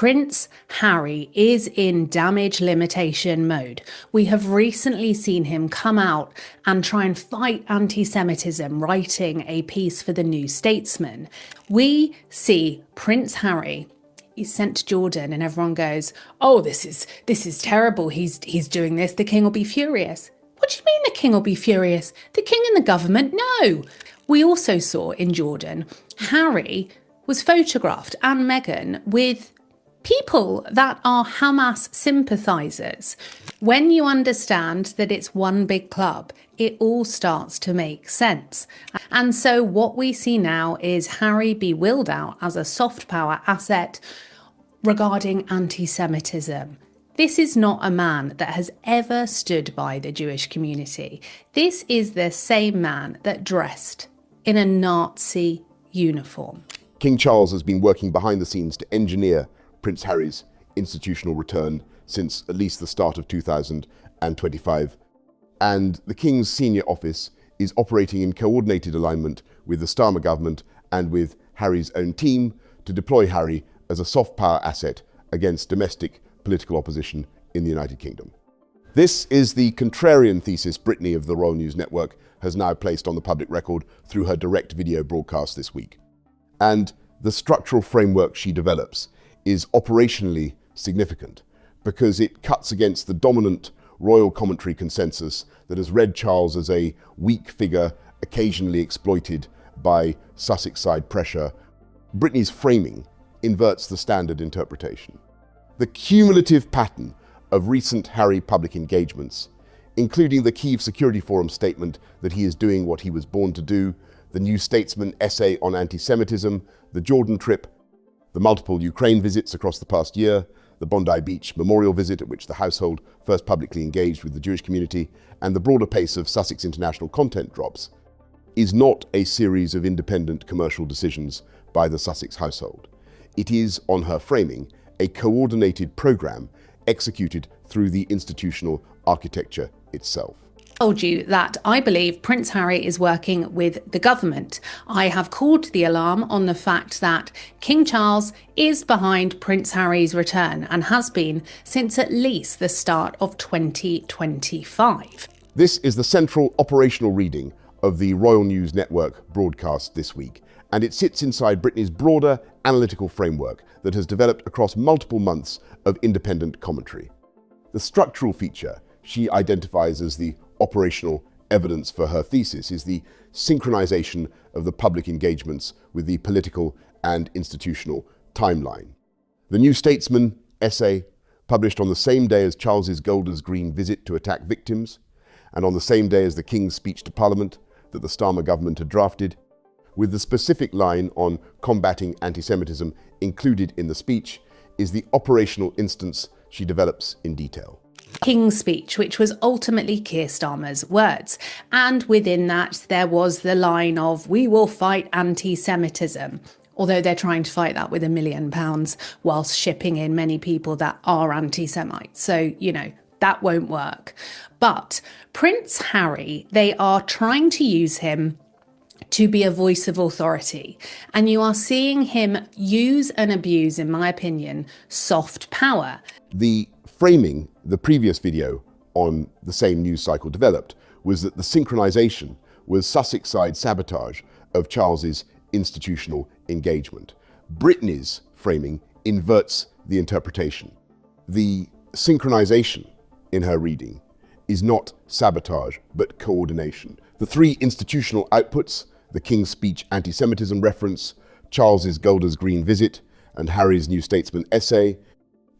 Prince Harry is in damage limitation mode. We have recently seen him come out and try and fight anti-Semitism, writing a piece for the New Statesman. We see Prince Harry. He's sent to Jordan and everyone goes, oh, this is terrible. He's doing this. The king will be furious. What do you mean the king will be furious? The king and the government? No. We also saw in Jordan, Harry was photographed and Meghan with people that are Hamas sympathisers. When you understand that it's one big club, it all starts to make sense. And so what we see now is Harry be wheeled out as a soft power asset regarding anti-Semitism. This is not a man that has ever stood by the Jewish community. This is the same man that dressed in a Nazi uniform. King Charles has been working behind the scenes to engineer Prince Harry's institutional return since at least the start of 2025. And the King's senior office is operating in coordinated alignment with the Starmer government and with Harry's own team to deploy Harry as a soft power asset against domestic political opposition in the United Kingdom. This is the contrarian thesis Brittany of the Royal News Network has now placed on the public record through her direct video broadcast this week. And the structural framework she develops is operationally significant because it cuts against the dominant royal commentary consensus that has read Charles as a weak figure occasionally exploited by Sussex side pressure. Brittany's framing inverts the standard interpretation. The cumulative pattern of recent Harry public engagements, including the Kyiv Security Forum statement that he is doing what he was born to do, the New Statesman essay on anti-Semitism, the Jordan trip, the multiple Ukraine visits across the past year, the Bondi Beach memorial visit at which the household first publicly engaged with the Jewish community, and the broader pace of Sussex International content drops, is not a series of independent commercial decisions by the Sussex household. It is, on her framing, a coordinated programme executed through the institutional architecture itself. Told you that I believe Prince Harry is working with the government. I have called the alarm on the fact that King Charles is behind Prince Harry's return and has been since at least the start of 2025. This is the central operational reading of the Royal News Network broadcast this week, and it sits inside Brittany's broader analytical framework that has developed across multiple months of independent commentary. The structural feature she identifies as the operational evidence for her thesis is the synchronization of the public engagements with the political and institutional timeline. The New Statesman essay, published on the same day as Charles's Golders Green visit to attack victims, and on the same day as the King's speech to Parliament that the Starmer government had drafted, with the specific line on combating anti-Semitism included in the speech, is the operational instance she develops in detail. King's speech, which was ultimately Keir Starmer's words. And within that, there was the line of, we will fight anti-Semitism. Although they're trying to fight that with £1 million whilst shipping in many people that are anti-Semites. So, that won't work. But Prince Harry, they are trying to use him to be a voice of authority. And you are seeing him use and abuse, in my opinion, soft power. The framing the previous video on the same news cycle developed was that the synchronization was Sussex side sabotage of Charles's institutional engagement. Brittany's framing inverts the interpretation. The synchronization in her reading is not sabotage, but coordination. The three institutional outputs, the King's speech anti-Semitism reference, Charles's Golders Green visit, and Harry's New Statesman essay,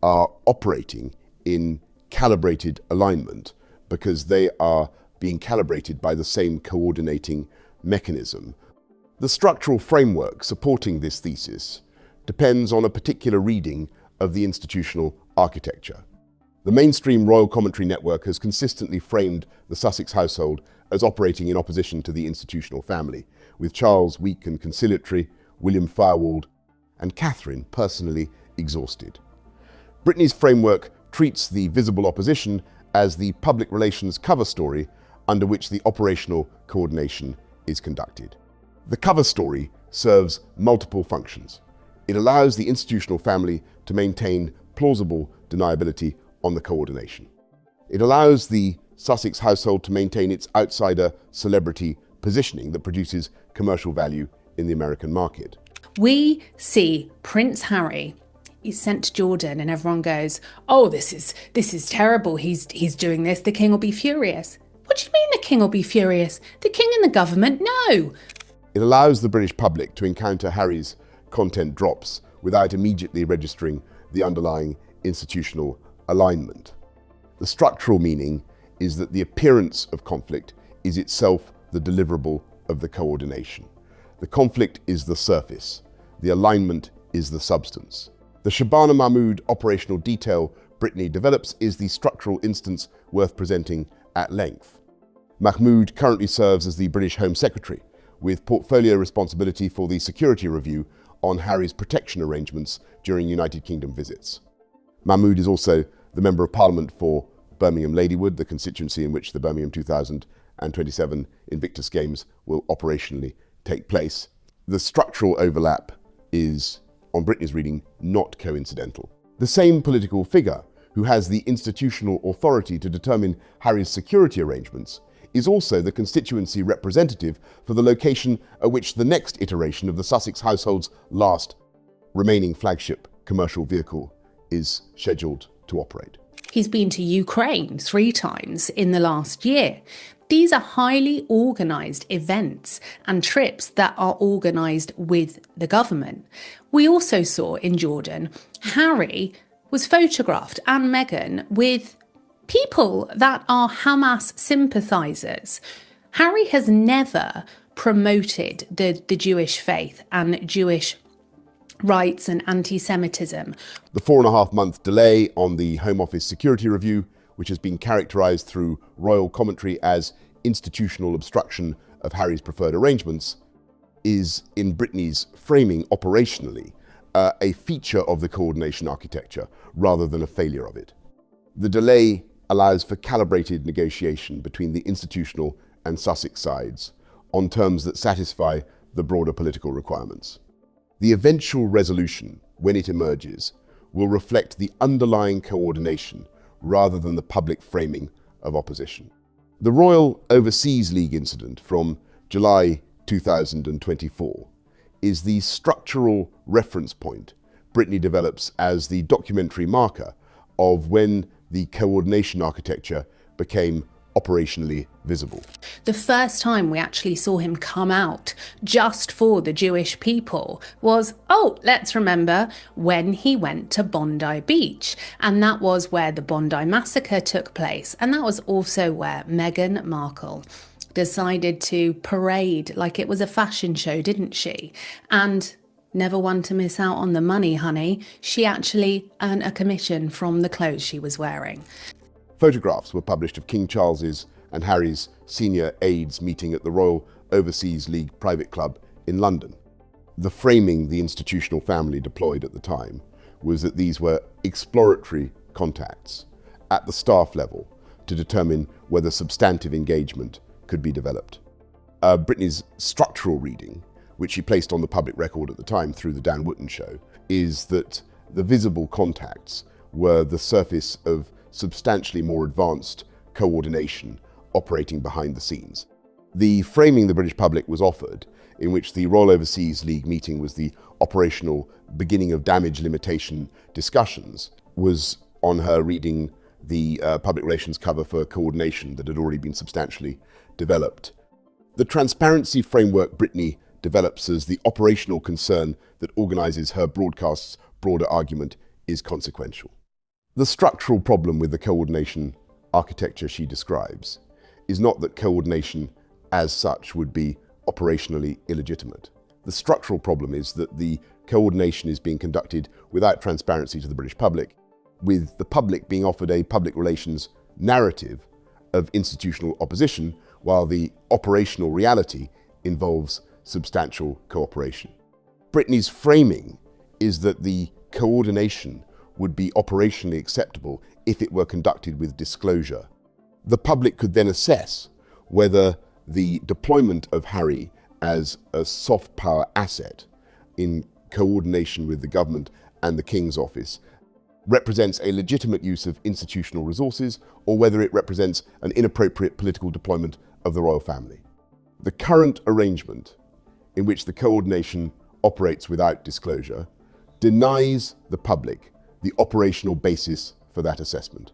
are operating in calibrated alignment because they are being calibrated by the same coordinating mechanism. The structural framework supporting this thesis depends on a particular reading of the institutional architecture. The mainstream royal commentary network has consistently framed the Sussex household as operating in opposition to the institutional family, with Charles weak and conciliatory, William firewalled, and Catherine personally exhausted. Brittany's framework treats the visible opposition as the public relations cover story under which the operational coordination is conducted. The cover story serves multiple functions. It allows the institutional family to maintain plausible deniability on the coordination. It allows the Sussex household to maintain its outsider celebrity positioning that produces commercial value in the American market. We see Prince Harry is sent to Jordan and everyone goes, oh, this is terrible. He's doing this. The king will be furious. What do you mean the king will be furious? The king and the government? No. It allows the British public to encounter Harry's content drops without immediately registering the underlying institutional alignment. The structural meaning is that the appearance of conflict is itself the deliverable of the coordination. The conflict is the surface. The alignment is the substance. The Shabana Mahmood operational detail Brittany develops is the structural instance worth presenting at length. Mahmood currently serves as the British Home Secretary, with portfolio responsibility for the security review on Harry's protection arrangements during United Kingdom visits. Mahmood is also the Member of Parliament for Birmingham Ladywood, the constituency in which the Birmingham 2027 Invictus Games will operationally take place. The structural overlap is, on Brittany's reading, not coincidental. The same political figure who has the institutional authority to determine Harry's security arrangements is also the constituency representative for the location at which the next iteration of the Sussex household's last remaining flagship commercial vehicle is scheduled to operate. He's been to Ukraine 3 times in the last year. These are highly organised events and trips that are organised with the government. We also saw in Jordan, Harry was photographed and Meghan with people that are Hamas sympathisers. Harry has never promoted the Jewish faith and Jewish rights and anti-Semitism. The 4.5-month delay on the Home Office security review, which has been characterised through royal commentary as institutional obstruction of Harry's preferred arrangements, is, in Brittany's framing operationally, a feature of the coordination architecture rather than a failure of it. The delay allows for calibrated negotiation between the institutional and Sussex sides on terms that satisfy the broader political requirements. The eventual resolution, when it emerges, will reflect the underlying coordination rather than the public framing of opposition. The Royal Overseas League incident from July 2024 is the structural reference point Brittany develops as the documentary marker of when the coordination architecture became operationally visible. The first time we actually saw him come out just for the Jewish people was, let's remember when he went to Bondi Beach. And that was where the Bondi massacre took place. And that was also where Meghan Markle decided to parade like it was a fashion show, didn't she? And never one to miss out on the money, honey. She actually earned a commission from the clothes she was wearing. Photographs were published of King Charles's and Harry's senior aides meeting at the Royal Overseas League private club in London. The framing the institutional family deployed at the time was that these were exploratory contacts at the staff level to determine whether substantive engagement could be developed. Brittany's structural reading, which she placed on the public record at the time through the Dan Wootton show, is that the visible contacts were the surface of substantially more advanced coordination operating behind the scenes. The framing the British public was offered, in which the Royal Overseas League meeting was the operational beginning of damage limitation discussions, was on her reading the public relations cover for coordination that had already been substantially developed. The transparency framework Brittany develops as the operational concern that organises her broadcast's broader argument is consequential. The structural problem with the coordination architecture she describes is not that coordination as such would be operationally illegitimate. The structural problem is that the coordination is being conducted without transparency to the British public, with the public being offered a public relations narrative of institutional opposition, while the operational reality involves substantial cooperation. Brittany's framing is that the coordination would be operationally acceptable if it were conducted with disclosure. The public could then assess whether the deployment of Harry as a soft power asset in coordination with the government and the King's Office represents a legitimate use of institutional resources or whether it represents an inappropriate political deployment of the royal family. The current arrangement, in which the coordination operates without disclosure, denies the public the operational basis for that assessment.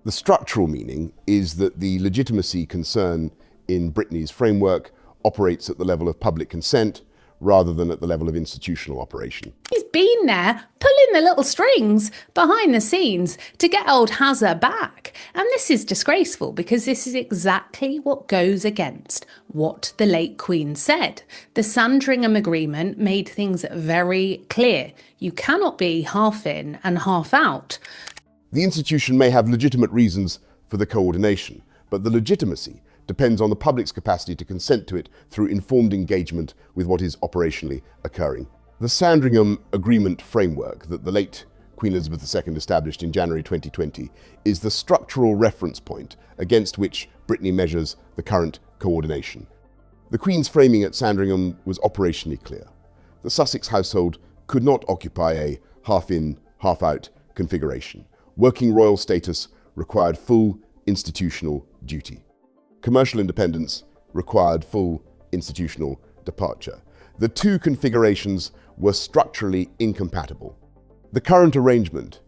The structural meaning is that the legitimacy concern in Brittany's framework operates at the level of public consent rather than at the level of institutional operation. He's been there, pulling the little strings behind the scenes to get old Hazza back. And this is disgraceful because this is exactly what goes against what the late Queen said. The Sandringham Agreement made things very clear. You cannot be half in and half out. The institution may have legitimate reasons for the coordination, but the legitimacy depends on the public's capacity to consent to it through informed engagement with what is operationally occurring. The Sandringham Agreement framework that the late Queen Elizabeth II established in January 2020 is the structural reference point against which Brittany measures the current coordination. The Queen's framing at Sandringham was operationally clear. The Sussex household could not occupy a half-in, half-out configuration. Working royal status required full institutional duty. Commercial independence required full institutional departure. The two configurations were structurally incompatible. The current arrangement,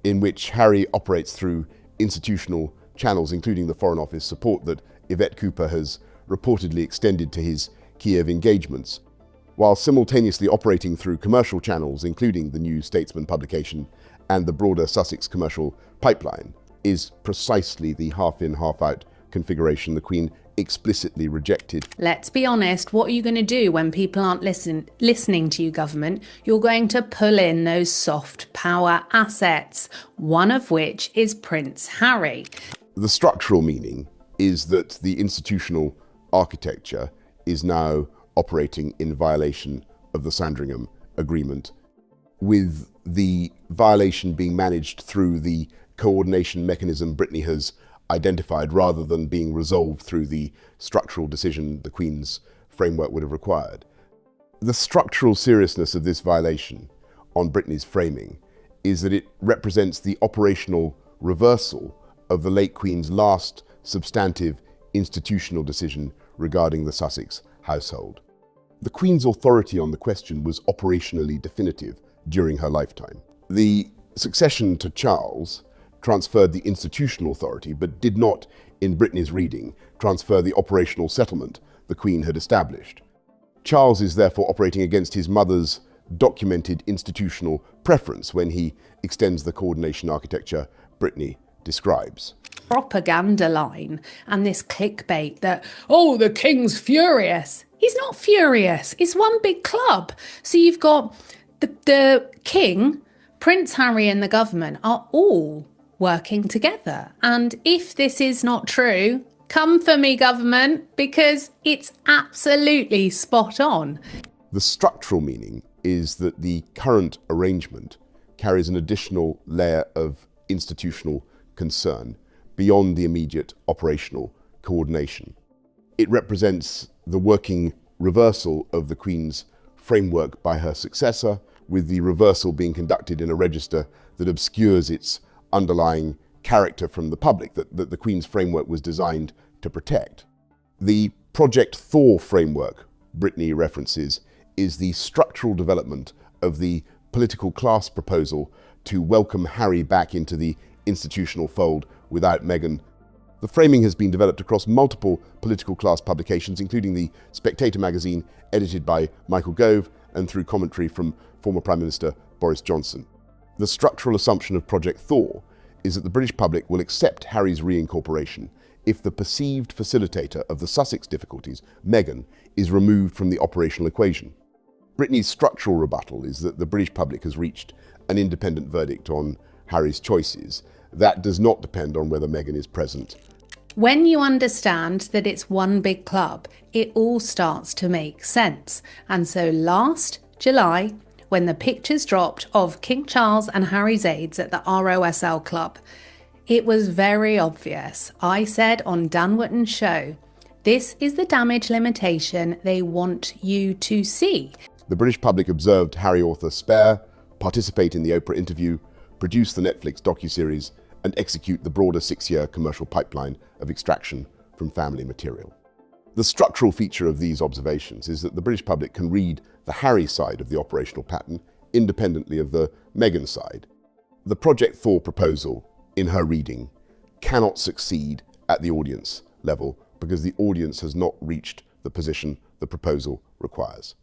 in which Harry operates through institutional channels, including the Foreign Office support that Yvette Cooper has reportedly extended to his Kiev engagements, while simultaneously operating through commercial channels, including the New Statesman publication and the broader Sussex commercial pipeline, is precisely the half-in, half-out configuration the Queen explicitly rejected. Let's be honest, what are you going to do when people aren't listening to you, government? You're going to pull in those soft power assets, one of which is Prince Harry. The structural meaning is that the institutional architecture is now operating in violation of the Sandringham Agreement, with the violation being managed through the coordination mechanism Brittany has identified rather than being resolved through the structural decision the Queen's framework would have required. The structural seriousness of this violation on Brittany's framing is that it represents the operational reversal of the late Queen's last substantive institutional decision regarding the Sussex household. The Queen's authority on the question was operationally definitive during her lifetime. The succession to Charles transferred the institutional authority, but did not, in Brittany's reading, transfer the operational settlement the Queen had established. Charles is therefore operating against his mother's documented institutional preference when he extends the coordination architecture Brittany describes. Propaganda line and this clickbait that, oh, the King's furious. He's not furious. It's one big club. So you've got the King, Prince Harry and the government are all working together. And if this is not true, come for me, government, because it's absolutely spot on. The structural meaning is that the current arrangement carries an additional layer of institutional concern beyond the immediate operational coordination. It represents the working reversal of the Queen's framework by her successor, with the reversal being conducted in a register that obscures its underlying character from the public that the Queen's framework was designed to protect. The Project Thor framework Brittany references is the structural development of the political class proposal to welcome Harry back into the institutional fold without Meghan. The framing has been developed across multiple political class publications, including the Spectator magazine, edited by Michael Gove, and through commentary from former Prime Minister Boris Johnson. The structural assumption of Project Thor is that the British public will accept Harry's reincorporation if the perceived facilitator of the Sussex difficulties, Meghan, is removed from the operational equation. Brittany's structural rebuttal is that the British public has reached an independent verdict on Harry's choices. That does not depend on whether Meghan is present. When you understand that it's one big club, it all starts to make sense. And so last July, when the pictures dropped of King Charles and Harry's aides at the ROSL Club, it was very obvious. I said on Dan Wootton's show, this is the damage limitation they want you to see. The British public observed Harry Arthur spare, participate in the Oprah interview, produce the Netflix docuseries, and execute the broader 6-year commercial pipeline of extraction from family material. The structural feature of these observations is that the British public can read the Harry side of the operational pattern independently of the Meghan side. The Project Thor proposal, in her reading, cannot succeed at the audience level because the audience has not reached the position the proposal requires.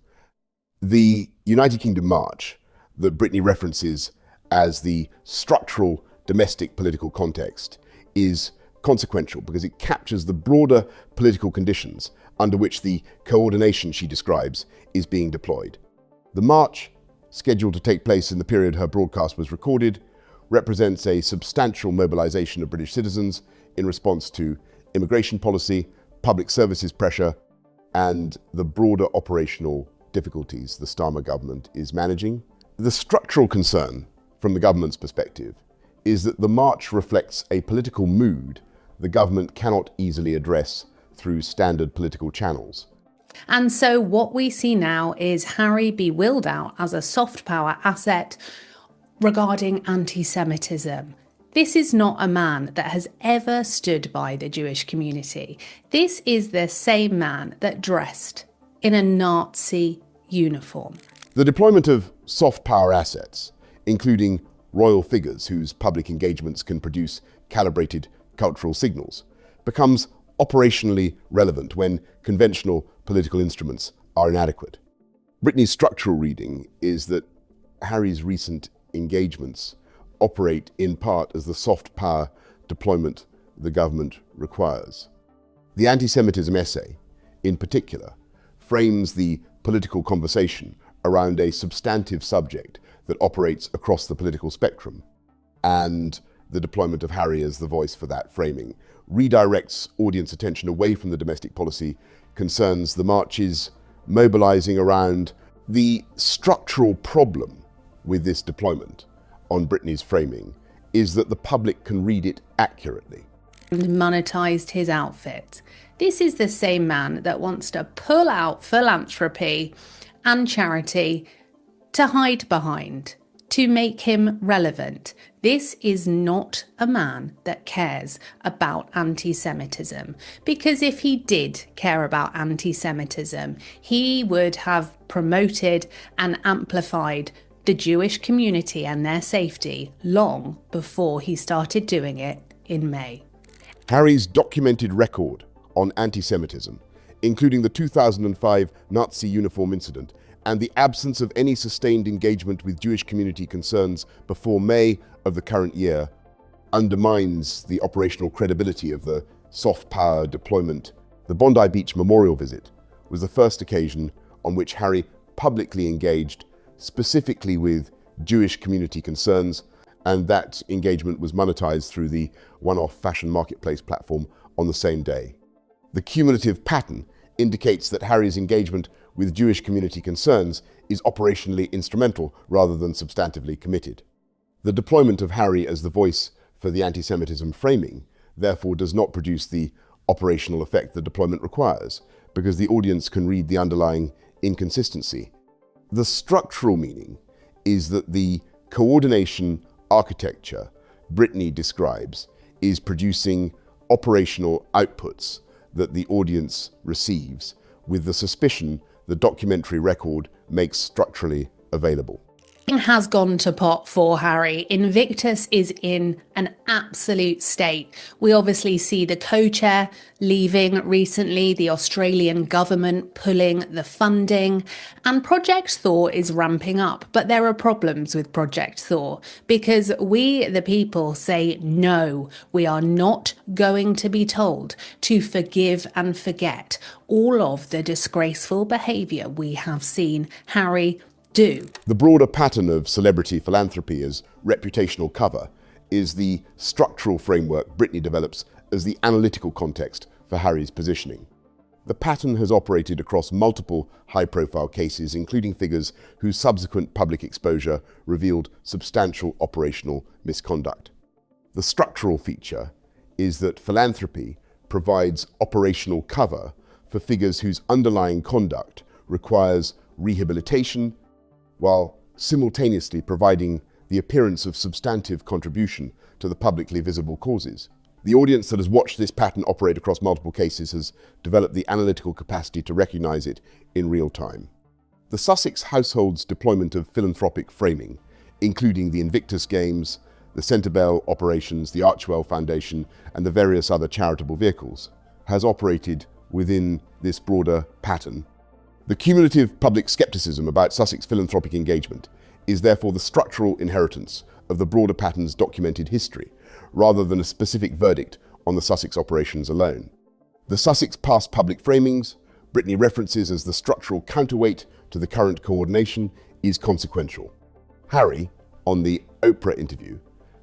The United Kingdom March that Brittany references as the structural domestic political context is consequential because it captures the broader political conditions under which the coordination she describes is being deployed. The march, scheduled to take place in the period her broadcast was recorded, represents a substantial mobilization of British citizens in response to immigration policy, public services pressure, and the broader operational difficulties the Starmer government is managing. The structural concern from the government's perspective is that the march reflects a political mood the government cannot easily address through standard political channels. And so what we see now is Harry be wheeled out as a soft power asset regarding anti-Semitism. This is not a man that has ever stood by the Jewish community. This is the same man that dressed in a Nazi uniform. The deployment of soft power assets, including royal figures whose public engagements can produce calibrated cultural signals, becomes operationally relevant when conventional political instruments are inadequate. Brittany's structural reading is that Harry's recent engagements operate in part as the soft power deployment the government requires. The anti-Semitism essay, in particular, frames the political conversation around a substantive subject that operates across the political spectrum, and the deployment of Harry as the voice for that framing redirects audience attention away from the domestic policy concerns the march is mobilizing around. The structural problem with this deployment on Brittany's framing is that the public can read it accurately. And monetized his outfit. This is the same man that wants to pull out philanthropy and charity to hide behind, to make him relevant. This is not a man that cares about anti-Semitism, because if he did care about anti-Semitism, he would have promoted and amplified the Jewish community and their safety long before he started doing it in May. Harry's documented record on anti-Semitism, including the 2005 Nazi uniform incident and the absence of any sustained engagement with Jewish community concerns before May of the current year, undermines the operational credibility of the soft power deployment. The Bondi Beach memorial visit was the first occasion on which Harry publicly engaged specifically with Jewish community concerns, and that engagement was monetized through the one-off fashion marketplace platform on the same day. The cumulative pattern indicates that Harry's engagement with Jewish community concerns is operationally instrumental rather than substantively committed. The deployment of Harry as the voice for the anti-Semitism framing therefore does not produce the operational effect the deployment requires, because the audience can read the underlying inconsistency. The structural meaning is that the coordination architecture Brittany describes is producing operational outputs that the audience receives, with the suspicion the documentary record makes structurally available. Has gone to pot for Harry. Invictus is in an absolute state. We obviously see the co-chair leaving recently, the Australian government pulling the funding, and Project Thor is ramping up. But there are problems with Project Thor because we, the people, say no, we are not going to be told to forgive and forget all of the disgraceful behaviour we have seen Harry do. The broader pattern of celebrity philanthropy as reputational cover is the structural framework Brittany develops as the analytical context for Harry's positioning. The pattern has operated across multiple high-profile cases, including figures whose subsequent public exposure revealed substantial operational misconduct. The structural feature is that philanthropy provides operational cover for figures whose underlying conduct requires rehabilitation, while simultaneously providing the appearance of substantive contribution to the publicly visible causes. The audience that has watched this pattern operate across multiple cases has developed the analytical capacity to recognize it in real time. The Sussex household's deployment of philanthropic framing, including the Invictus Games, the Centrebell operations, the Archewell Foundation, and the various other charitable vehicles, has operated within this broader pattern. The cumulative public scepticism about Sussex philanthropic engagement is therefore the structural inheritance of the broader pattern's documented history, rather than a specific verdict on the Sussex operations alone. The Sussex past public framings, Brittany references as the structural counterweight to the current coordination, is consequential. Harry, on the Oprah interview,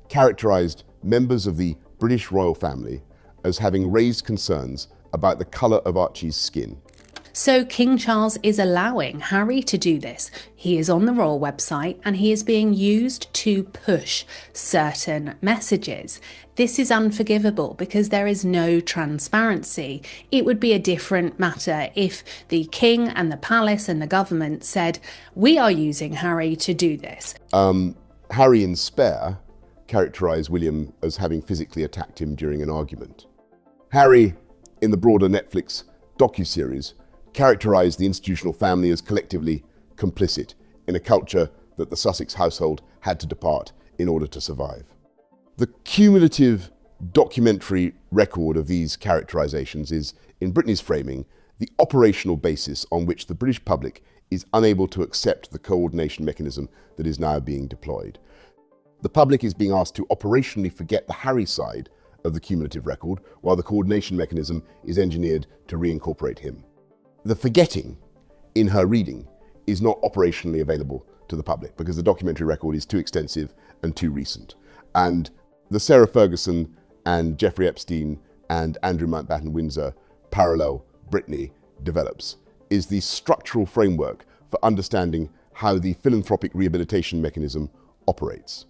characterized members of the British royal family as having raised concerns about the colour of Archie's skin. So King Charles is allowing Harry to do this. He is on the royal website and he is being used to push certain messages. This is unforgivable because there is no transparency. It would be a different matter if the king and the palace and the government said, we are using Harry to do this. Harry in Spare characterised William as having physically attacked him during an argument. Harry, in the broader Netflix docuseries, characterised the institutional family as collectively complicit in a culture that the Sussex household had to depart in order to survive. The cumulative documentary record of these characterisations is, in Brittany's framing, the operational basis on which the British public is unable to accept the coordination mechanism that is now being deployed. The public is being asked to operationally forget the Harry side of the cumulative record, while the coordination mechanism is engineered to reincorporate him. The forgetting in her reading is not operationally available to the public because the documentary record is too extensive and too recent. And the Sarah Ferguson and Jeffrey Epstein and Andrew Mountbatten Windsor parallel Brittany develops is the structural framework for understanding how the philanthropic rehabilitation mechanism operates.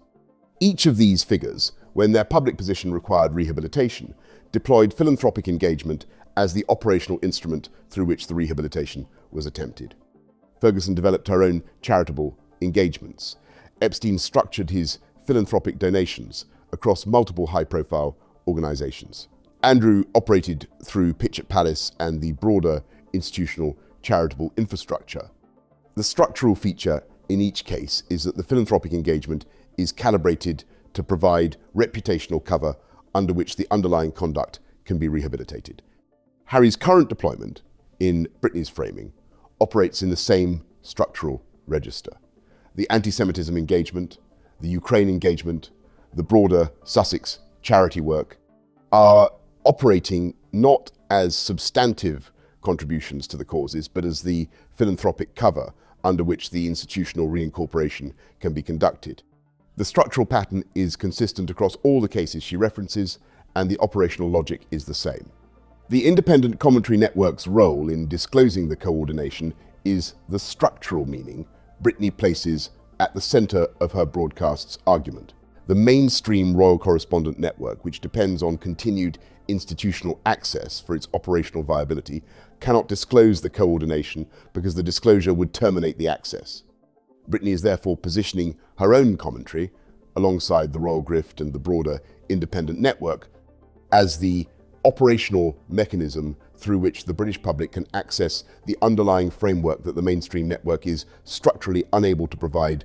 Each of these figures, when their public position required rehabilitation, deployed philanthropic engagement as the operational instrument through which the rehabilitation was attempted. Ferguson developed her own charitable engagements. Epstein structured his philanthropic donations across multiple high-profile organizations. Andrew operated through Pitch at Palace and the broader institutional charitable infrastructure. The structural feature in each case is that the philanthropic engagement is calibrated to provide reputational cover under which the underlying conduct can be rehabilitated. Harry's current deployment, in Brittany's framing, operates in the same structural register. The anti-Semitism engagement, the Ukraine engagement, the broader Sussex charity work are operating not as substantive contributions to the causes, but as the philanthropic cover under which the institutional reincorporation can be conducted. The structural pattern is consistent across all the cases she references, and the operational logic is the same. The independent commentary network's role in disclosing the coordination is the structural meaning Brittany places at the centre of her broadcast's argument. The mainstream royal correspondent network, which depends on continued institutional access for its operational viability, cannot disclose the coordination because the disclosure would terminate the access. Brittany is therefore positioning her own commentary, alongside the royal grift and the broader independent network, as the operational mechanism through which the British public can access the underlying framework that the mainstream network is structurally unable to provide.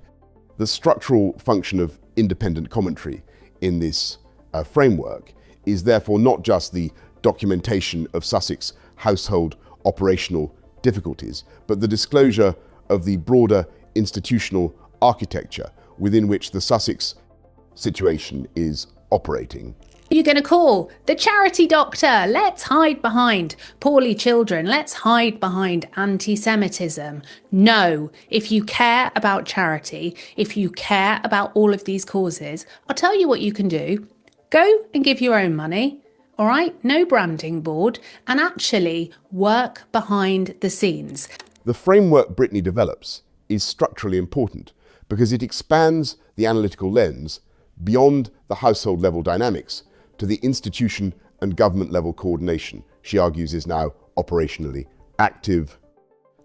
The structural function of independent commentary in this framework is therefore not just the documentation of Sussex household operational difficulties, but the disclosure of the broader institutional architecture within which the Sussex situation is operating. You're going to call the charity doctor. Let's hide behind poorly children. Let's hide behind anti-Semitism. No, if you care about charity, if you care about all of these causes, I'll tell you what you can do. Go and give your own money. All right, no branding board, and actually work behind the scenes. The framework Brittany develops is structurally important because it expands the analytical lens beyond the household level dynamics to the institution and government level coordination she argues is now operationally active.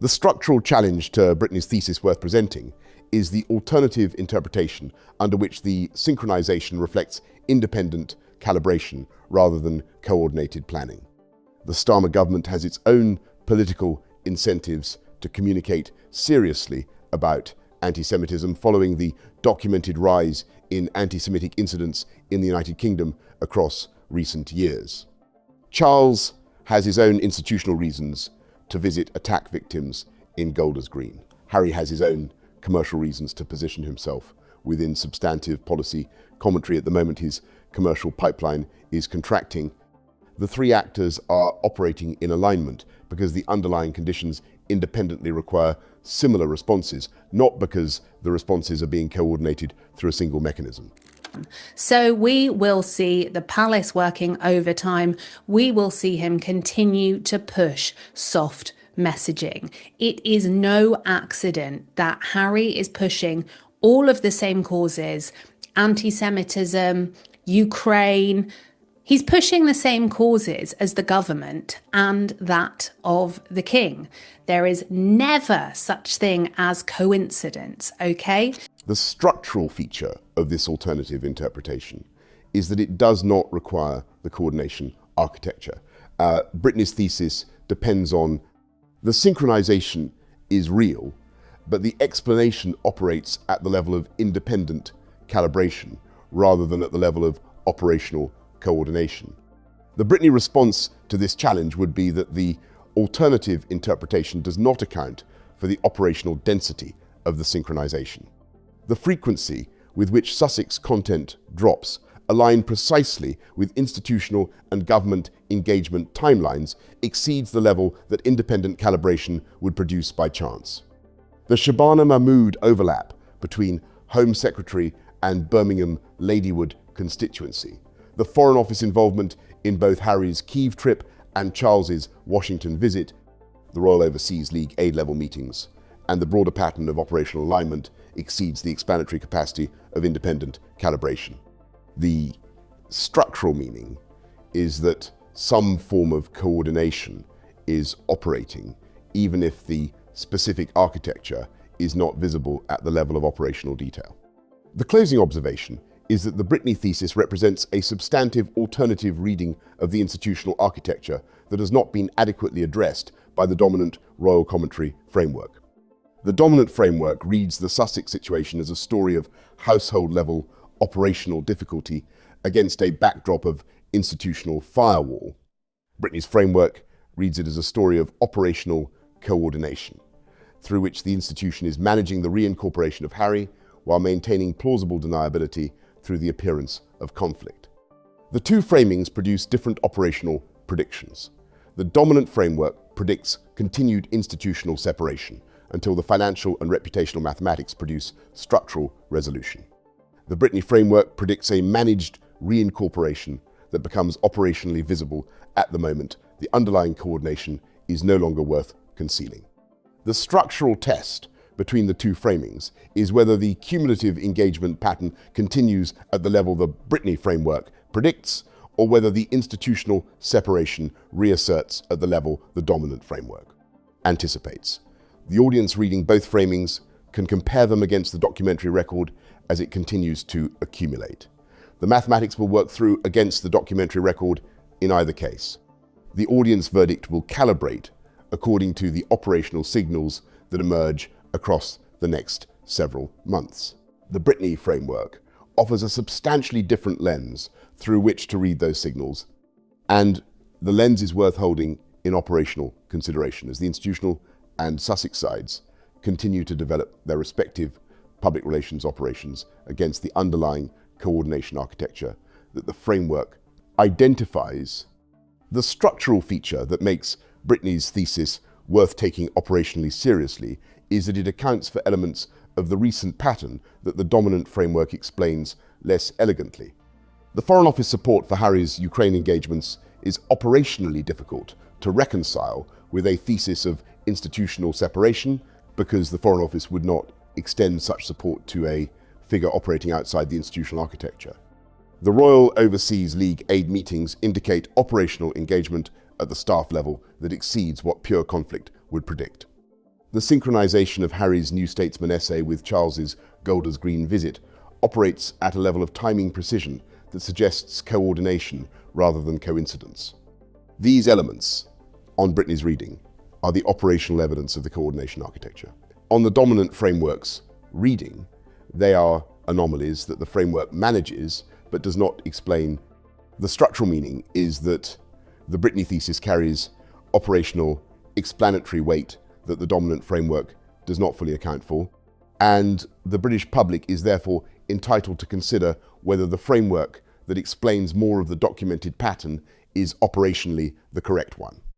The structural challenge to Brittany's thesis worth presenting is the alternative interpretation under which the synchronization reflects independent calibration rather than coordinated planning. The Starmer government has its own political incentives to communicate seriously about anti-Semitism following the documented rise in anti-Semitic incidents in the United Kingdom across recent years. Charles has his own institutional reasons to visit attack victims in Golders Green. Harry has his own commercial reasons to position himself within substantive policy commentary. At the moment, his commercial pipeline is contracting. The three actors are operating in alignment because the underlying conditions independently require similar responses, not because the responses are being coordinated through a single mechanism. So we will see the palace working overtime. We will see him continue to push soft messaging. It is no accident that Harry is pushing all of the same causes: anti-Semitism, Ukraine. He's pushing the same causes as the government and that of the king. There is never such thing as coincidence, okay? The structural feature of this alternative interpretation is that it does not require the coordination architecture. Brittany's thesis depends on the synchronization is real, but the explanation operates at the level of independent calibration rather than at the level of operational coordination. The Brittany response to this challenge would be that the alternative interpretation does not account for the operational density of the synchronization. The frequency with which Sussex content drops align precisely with institutional and government engagement timelines exceeds the level that independent calibration would produce by chance. The Shabana Mahmood overlap between Home Secretary and Birmingham Ladywood constituency, the Foreign Office involvement in both Harry's Kyiv trip and Charles's Washington visit, the Royal Overseas League aid-level meetings, and the broader pattern of operational alignment exceeds the explanatory capacity of independent calibration. The structural meaning is that some form of coordination is operating, even if the specific architecture is not visible at the level of operational detail. The closing observation is that the Brittany thesis represents a substantive alternative reading of the institutional architecture that has not been adequately addressed by the dominant royal commentary framework. The dominant framework reads the Sussex situation as a story of household-level operational difficulty against a backdrop of institutional firewall. Brittany's framework reads it as a story of operational coordination, through which the institution is managing the reincorporation of Harry while maintaining plausible deniability through the appearance of conflict. The two framings produce different operational predictions. The dominant framework predicts continued institutional separation until the financial and reputational mathematics produce structural resolution. The Brittany framework predicts a managed reincorporation that becomes operationally visible at the moment the underlying coordination is no longer worth concealing. The structural test between the two framings is whether the cumulative engagement pattern continues at the level the Brittany framework predicts, or whether the institutional separation reasserts at the level the dominant framework anticipates. The audience reading both framings can compare them against the documentary record as it continues to accumulate. The mathematics will work through against the documentary record in either case. The audience verdict will calibrate according to the operational signals that emerge across the next several months. The Brittany framework offers a substantially different lens through which to read those signals, and the lens is worth holding in operational consideration as the institutional and Sussex sides continue to develop their respective public relations operations against the underlying coordination architecture that the framework identifies. The structural feature that makes Brittany's thesis worth taking operationally seriously is that it accounts for elements of the recent pattern that the dominant framework explains less elegantly. The Foreign Office support for Harry's Ukraine engagements is operationally difficult to reconcile with a thesis of institutional separation because the Foreign Office would not extend such support to a figure operating outside the institutional architecture. The Royal Overseas League aid meetings indicate operational engagement at the staff level that exceeds what pure conflict would predict. The synchronization of Harry's New Statesman essay with Charles's Golders Green visit operates at a level of timing precision that suggests coordination rather than coincidence. These elements on Brittany's reading are the operational evidence of the coordination architecture. On the dominant framework's reading, they are anomalies that the framework manages but does not explain. The structural meaning is that the Brittany thesis carries operational explanatory weight that the dominant framework does not fully account for, and the British public is therefore entitled to consider whether the framework that explains more of the documented pattern is operationally the correct one.